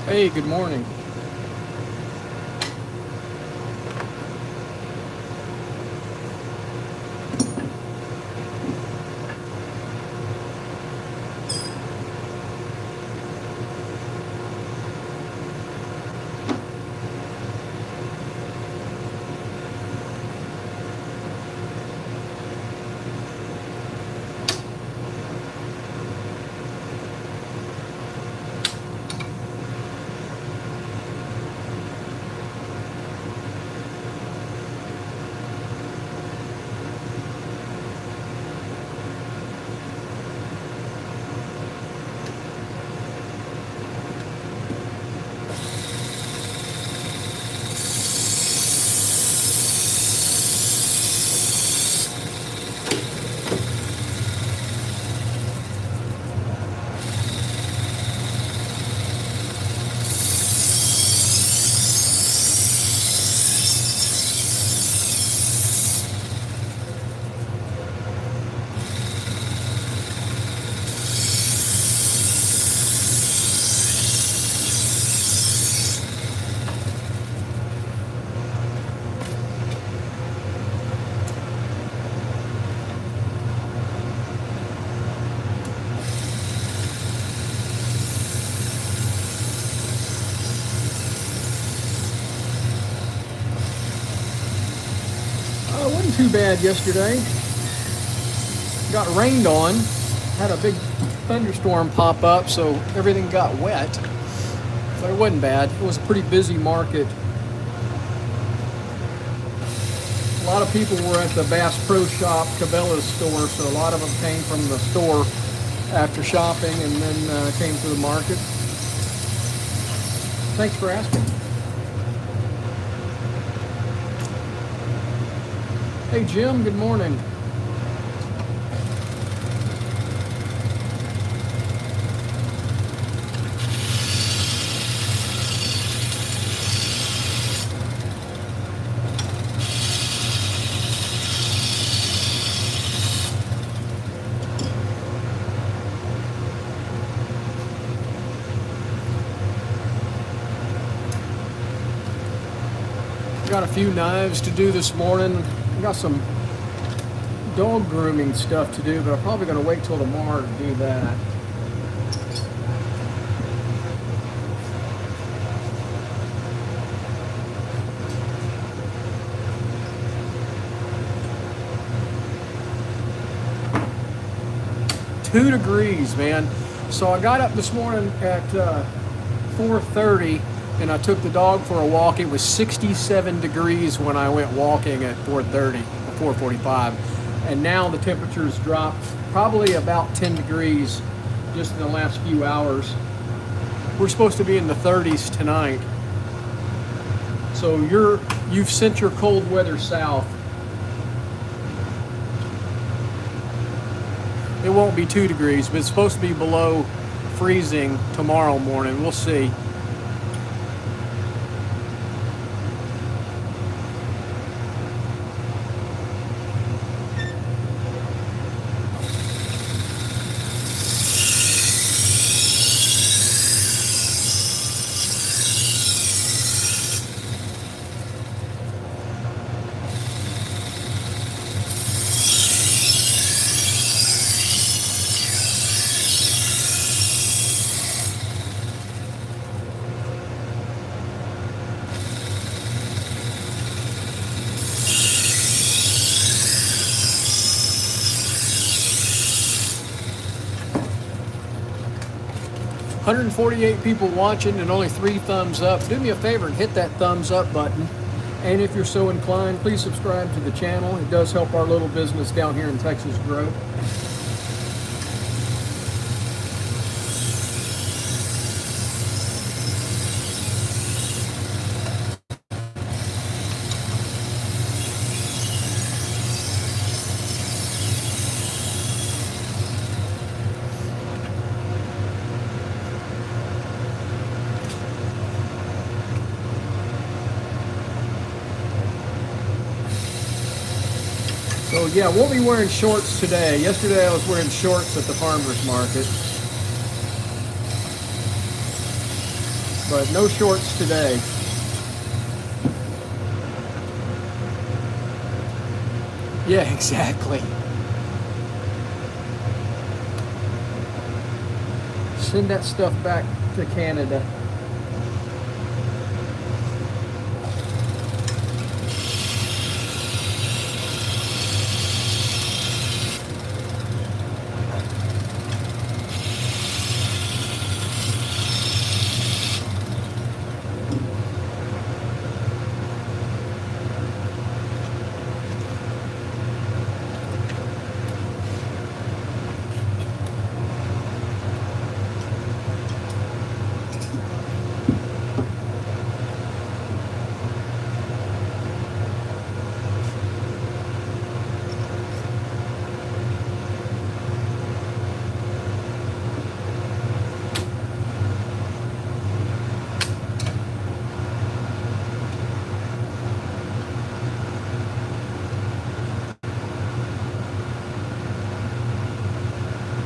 Hey, good morning. It wasn't too bad yesterday. Got rained on. Had a big thunderstorm pop up, so everything got wet. But it wasn't bad. It was a pretty busy market. A lot of people were at the Bass Pro Shop, Cabela's store, so a lot of them came from the store after shopping and then came to the market. Thanks for asking. Hey Jim, good morning. Got a few knives to do this morning. Got some dog grooming stuff to do, but I'm probably going to wait till tomorrow to do that. Two degrees, man. So I got up this morning at 4:30 and I took the dog for a walk. It was 67 degrees when I went walking at 4:30 or 4:45. And now the temperature's dropped probably about 10 degrees just in the last few hours. We're supposed to be in the 30s tonight. So you've sent your cold weather south. It won't be 2 degrees, but it's supposed to be below freezing tomorrow morning. We'll see. $148 people watching and only 3 thumbs up. Do me a favor and hit that thumbs up button. And if you're so inclined, please subscribe to the channel. It does help our little business down here in Texas grow. So yeah, won't be wearing shorts today. Yesterday I was wearing shorts at the farmer's market. but no shorts today. Yeah, exactly. Send that stuff back to Canada.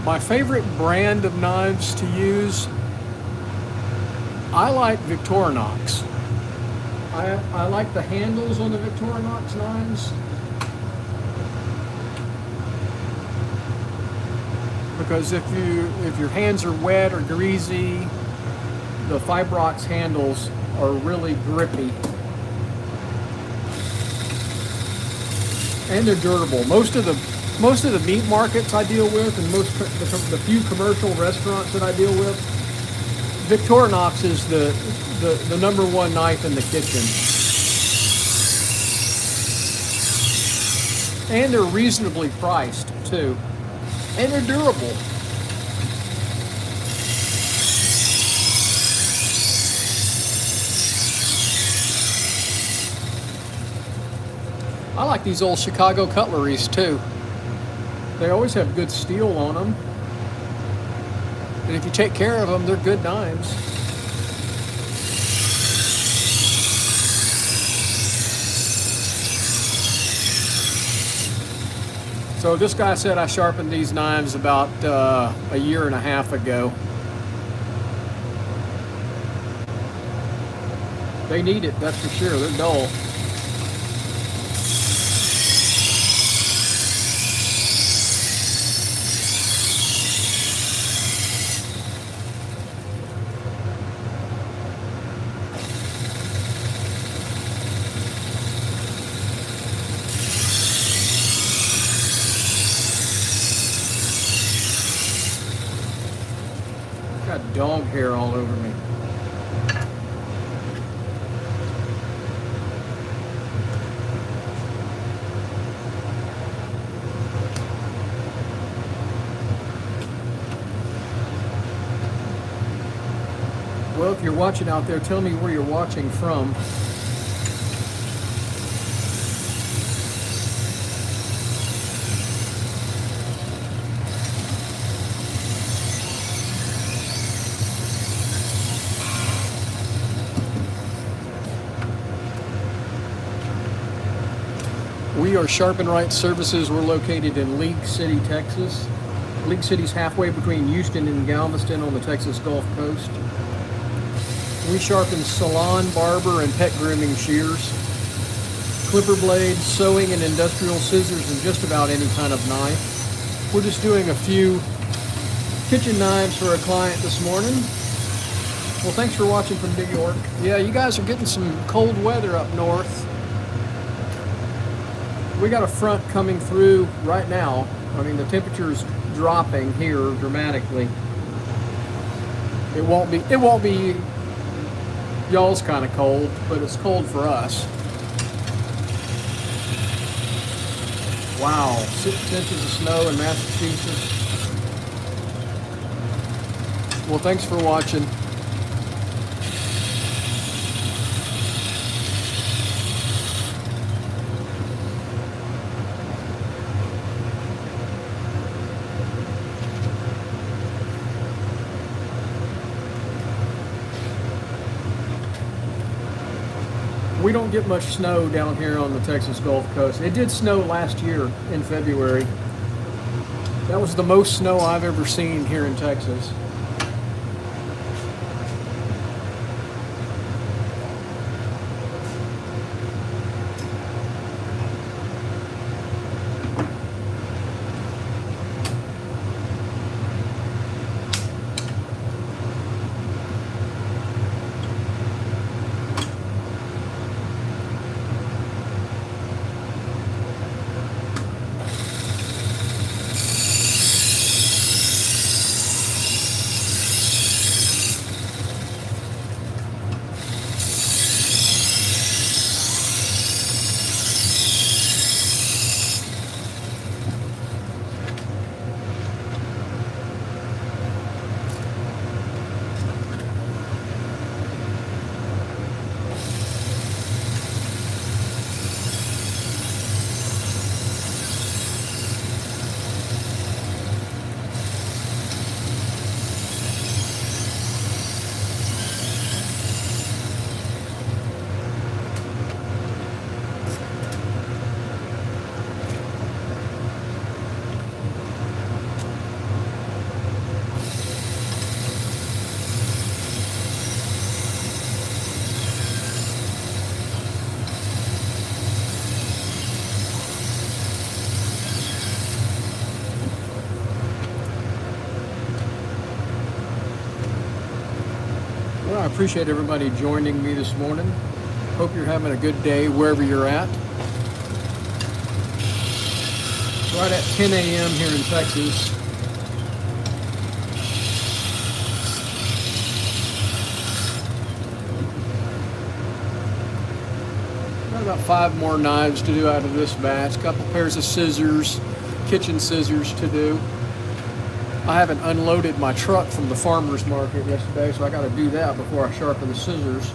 My favorite brand of knives to use, I like Victorinox. I like the handles on the Victorinox knives because if your hands are wet or greasy, the Fibrox handles are really grippy and they're durable. Most of the meat markets I deal with, and the few commercial restaurants that I deal with, Victorinox is the number one knife in the kitchen. And they're reasonably priced too. And they're durable. I like these old Chicago cutleries too. They always have good steel on them. And if you take care of them, they're good knives. So this guy said I sharpened these knives about a year and a half ago. They need it, that's for sure. They're dull. Got dog hair all over me. Well, if you're watching out there, tell me where you're watching from. We are Sharpen Right Services. We're located in League City, Texas. League City's halfway between Houston and Galveston on the Texas Gulf Coast. We sharpen salon, barber, and pet grooming shears, clipper blades, sewing and industrial scissors, and just about any kind of knife. We're just doing a few kitchen knives for a client this morning. Well, thanks for watching from New York. Yeah, you guys are getting some cold weather up north. We got a front coming through right now. I mean, the temperature's dropping here dramatically. It won't be y'all's kind of cold, but it's cold for us. Wow, 6 inches of snow in Massachusetts. Well, thanks for watching. We don't get much snow down here on the Texas Gulf Coast. It did snow last year in February. That was the most snow I've ever seen here in Texas. I appreciate everybody joining me this morning. Hope you're having a good day wherever you're at. Right at 10 a.m. here in Texas. Got about 5 more knives to do out of this batch. A couple pairs of scissors, kitchen scissors to do. I haven't unloaded my truck from the farmer's market yesterday, so I got to do that before I sharpen the scissors.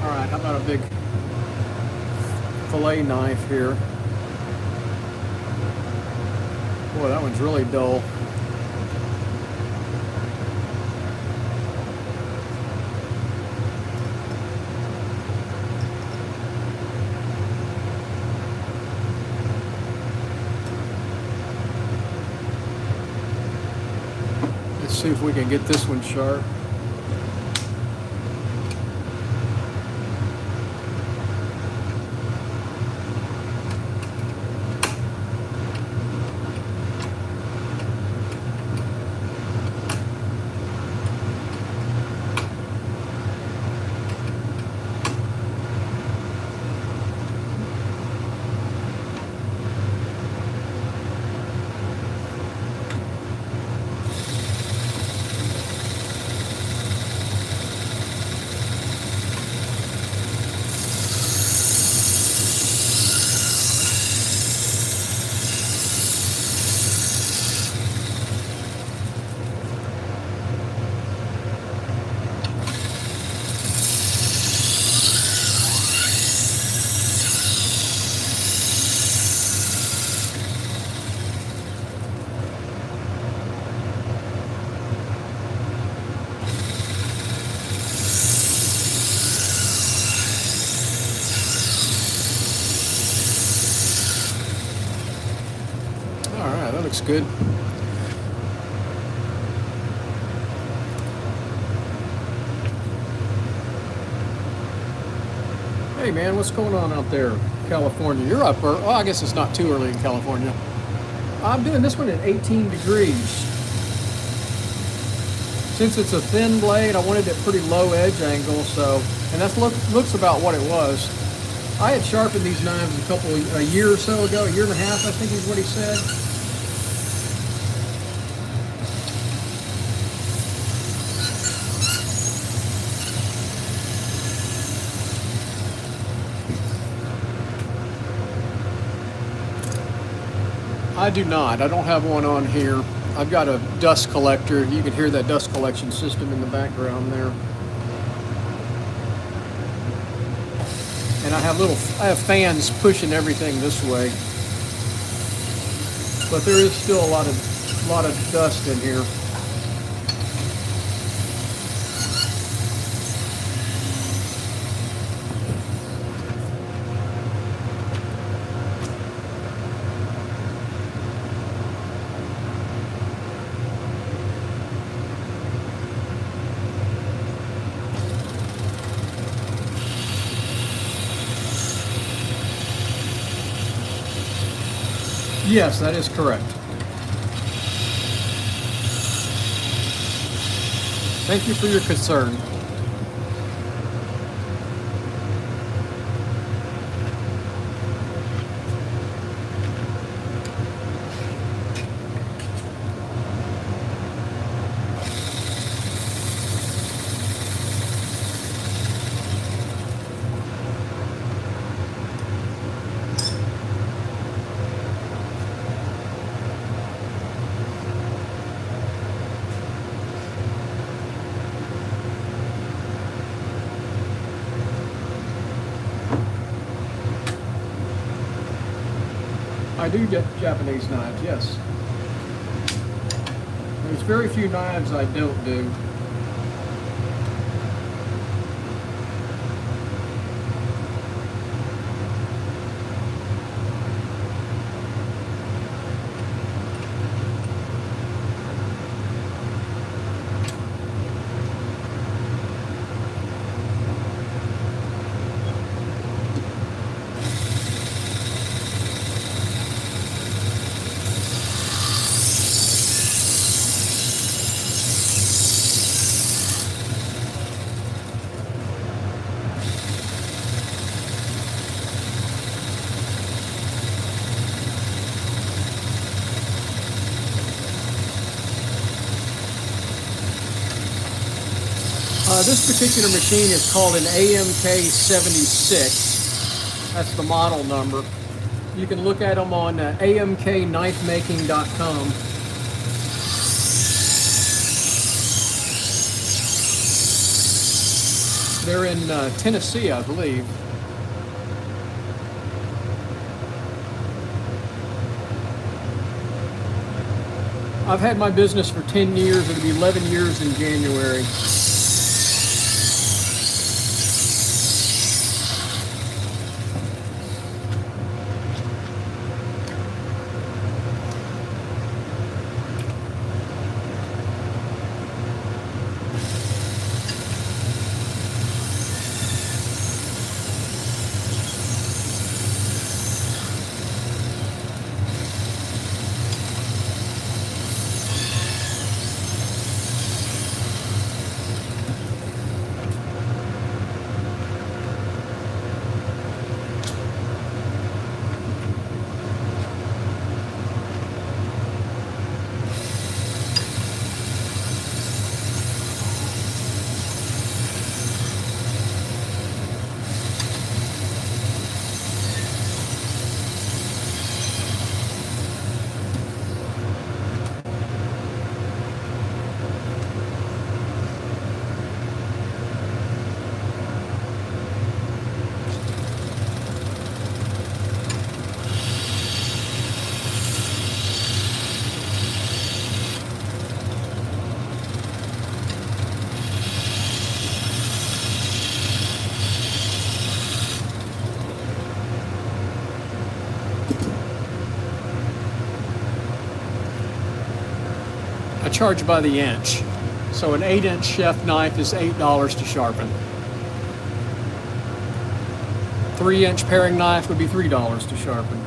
All right, how about a big fillet knife here? Boy, that one's really dull. Let's see if we can get this one sharp. That looks good. Hey man, what's going on out there, California? You're up early. Oh, I guess it's not too early in California. I'm doing this one at 18 degrees. Since it's a thin blade, I wanted it pretty low edge angle, so, and that looks about what it was. I had sharpened these knives a year or so ago, a year and a half, I think is what he said. I do not. I don't have one on here. I've got a dust collector. You can hear that dust collection system in the background there. And I have fans pushing everything this way. But there is still a lot of dust in here. Yes, that is correct. Thank you for your concern. I do get Japanese knives, yes. There's very few knives I don't do. This particular machine is called an AMK76. That's the model number. You can look at them on amkknifemaking.com. They're in Tennessee, I believe. I've had my business for 10 years. It'll be 11 years in January. I charge by the inch. So an 8-inch chef knife is $8 to sharpen. 3-inch paring knife would be $3 to sharpen.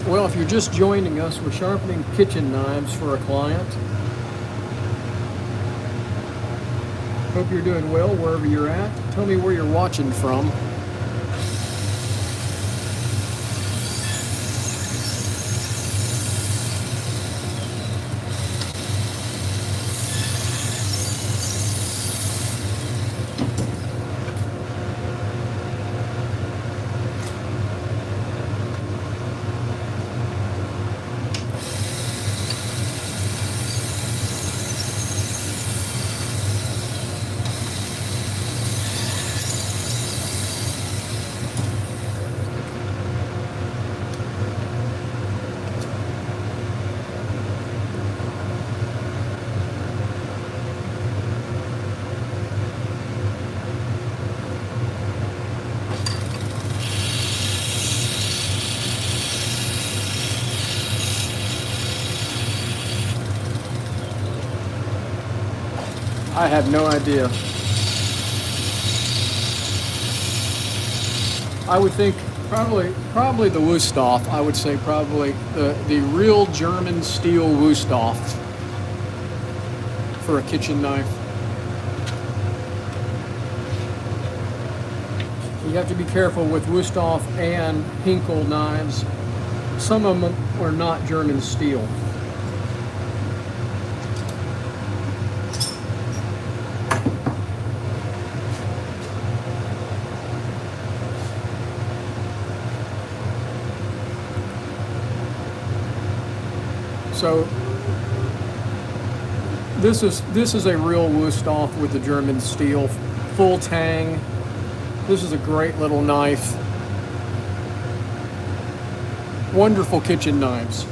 Well, if you're just joining us, we're sharpening kitchen knives for a client. Hope you're doing well wherever you're at. Tell me where you're watching from. I have no idea. I would think Probably the Wüsthof. I would say probably the real German steel Wüsthof for a kitchen knife. You have to be careful with Wüsthof and Hinkle knives. Some of them are not German steel. So this is a real Wüsthof with the German steel, full tang. This is a great little knife. Wonderful kitchen knives.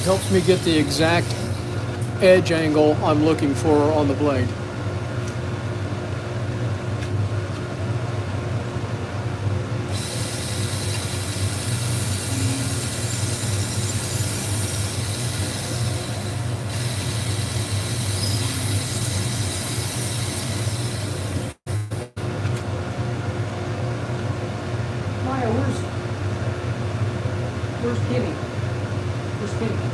Helps me get the exact edge angle I'm looking for on the blade. Maya, where's Kimmy? Where's Kimmy?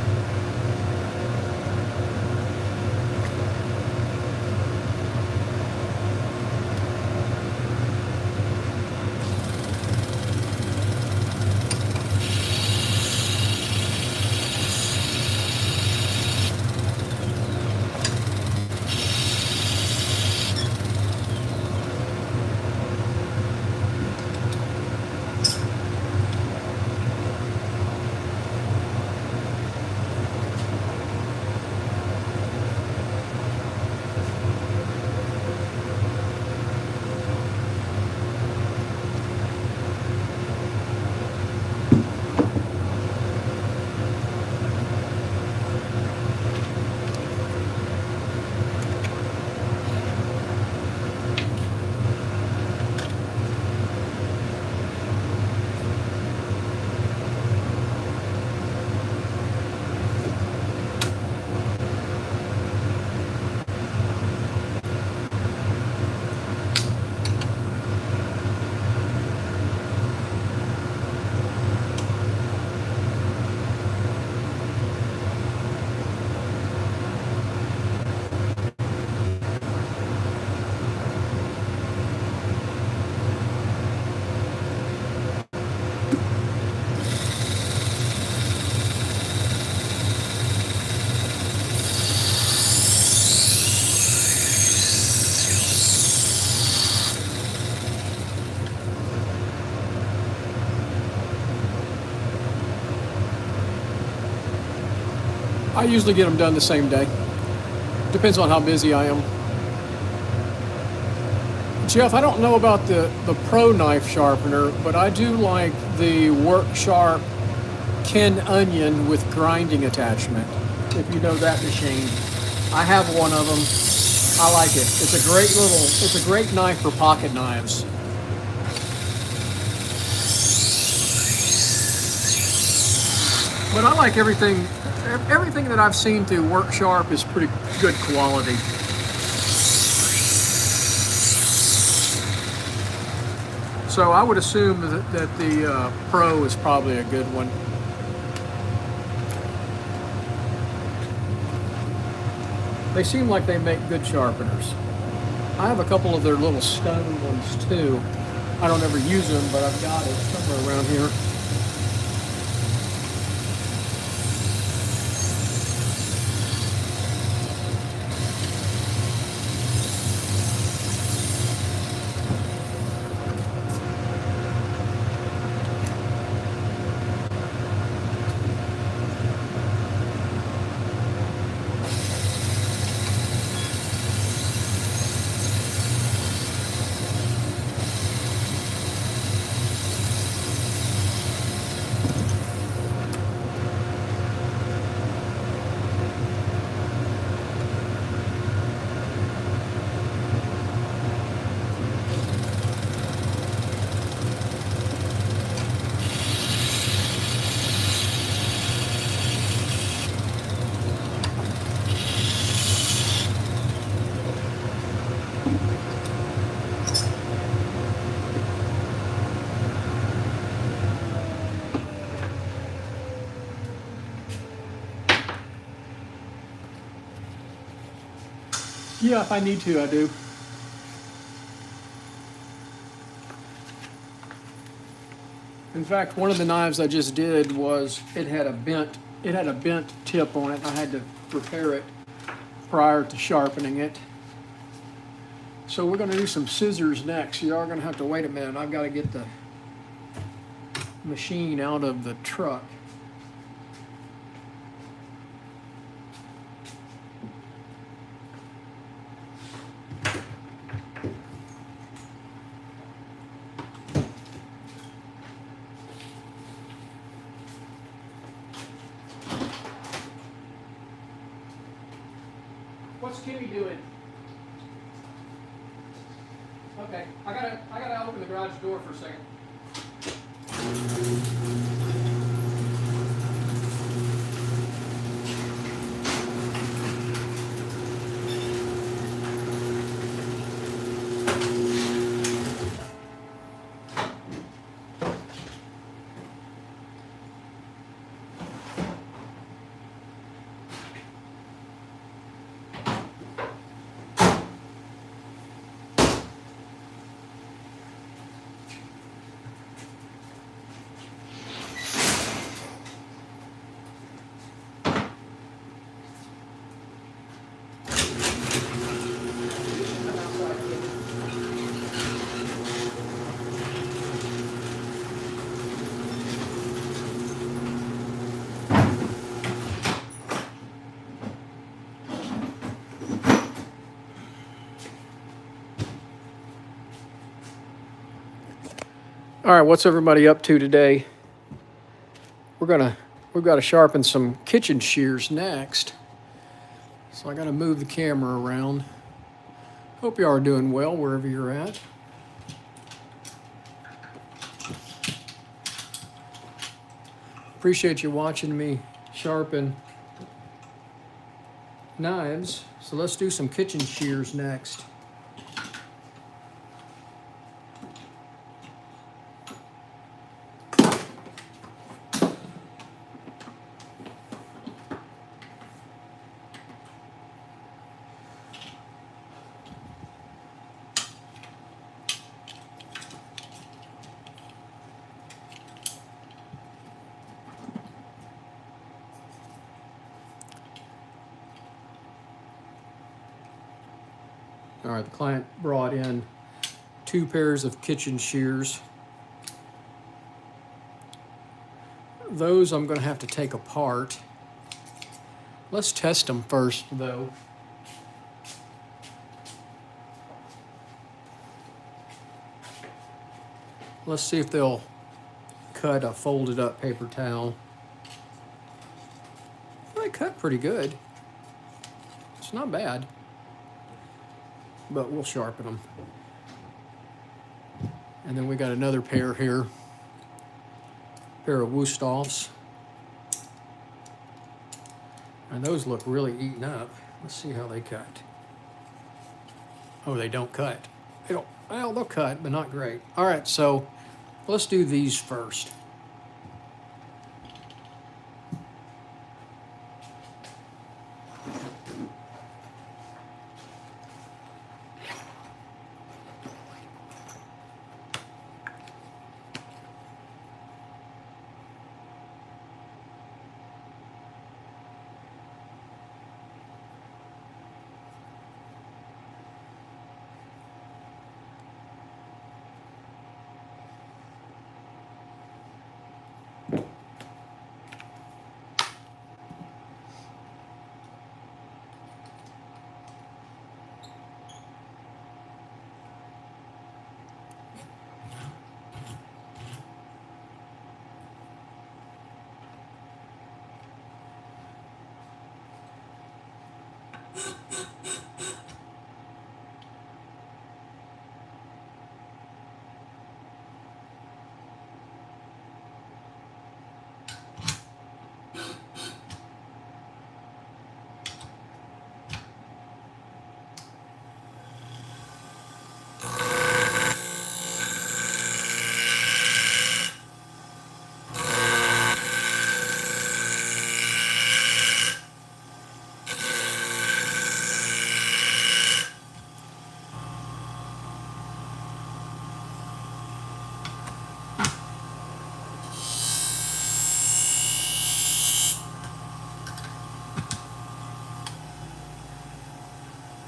I usually get them done the same day. Depends on how busy I am. Jeff, I don't know about the Pro Knife Sharpener, but I do like the Work Sharp Ken Onion with grinding attachment, if you know that machine. I have one of them. I like it. It's a great knife for pocket knives. But I like everything that I've seen through Work Sharp is pretty good quality. So I would assume that the Pro is probably a good one. They seem like they make good sharpeners. I have a couple of their little stone ones too. I don't ever use them, but I've got it somewhere around here. Yeah, if I need to, I do. In fact, one of the knives I just did was it had a bent tip on it. I had to repair it prior to sharpening it. So we're going to do some scissors next. You are going to have to wait a minute. I've got to get the machine out of the truck. What's Kimmy doing? Okay, I gotta open the garage door for a second. All right, what's everybody up to today? We've got to sharpen some kitchen shears next. So I got to move the camera around. Hope you are doing well wherever you're at. Appreciate you watching me sharpen knives. So let's do some kitchen shears next. All right, the client brought in 2 pairs of kitchen shears. Those I'm going to have to take apart. Let's test them first, though. Let's see if they'll cut a folded up paper towel. They cut pretty good. It's not bad. but we'll sharpen them. And then we got another pair here, pair of Wusthoffs. And those look really eaten up. Let's see how they cut. Oh, they don't cut. They don't, well, they'll cut, but not great. All right, so let's do these first.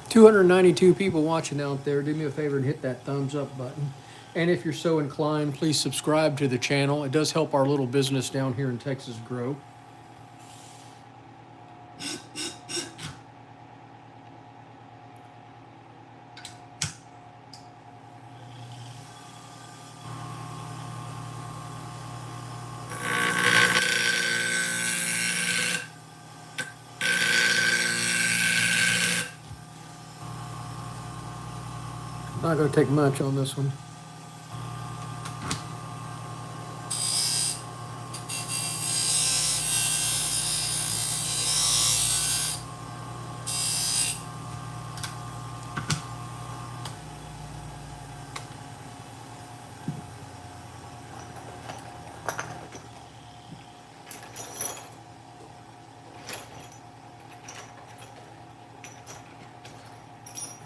$292 people watching out there. Do me a favor and hit that thumbs up button. And if you're so inclined, please subscribe to the channel. It does help our little business down here in Texas grow. Not going to take much on this one.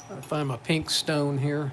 Gotta find my pink stone here.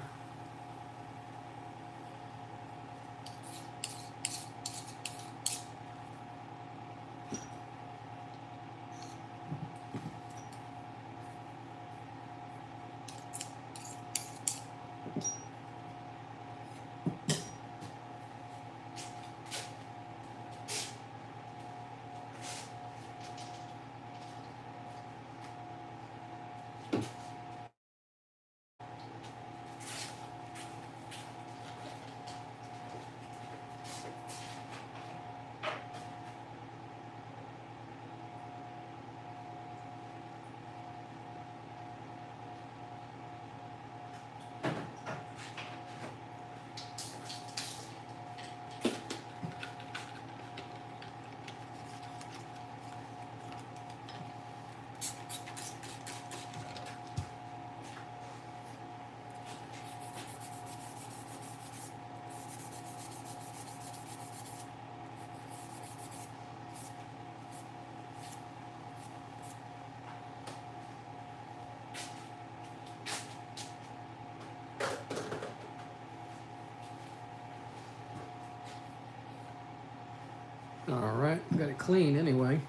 All right, got it clean anyway.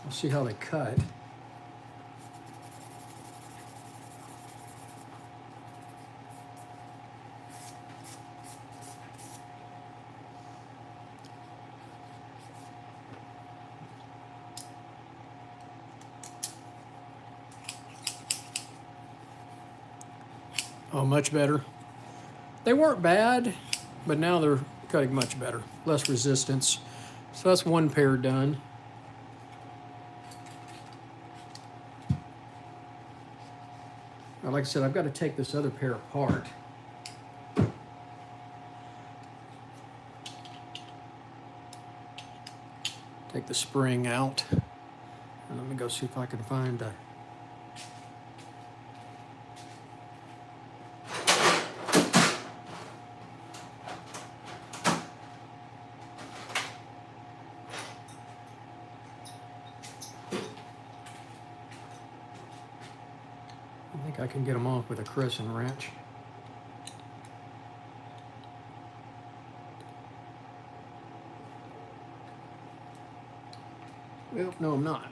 We'll see how they cut. Oh, much better. They weren't bad, but now they're cutting much better. Less resistance. So that's one pair done. like I said, I've got to take this other pair apart. Take the spring out. And let me go see if I can find a... I think I can get them off with a crescent wrench. Well, no, I'm not.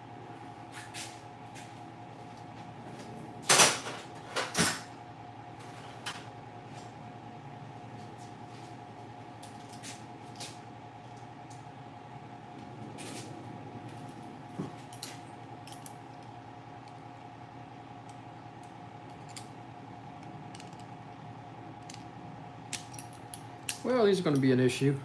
Well, these are going to be an issue.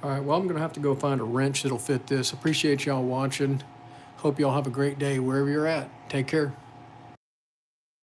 All right, well, I'm going to have to go find a wrench that'll fit this. Appreciate y'all watching. Hope y'all have a great day wherever you're at. Take care.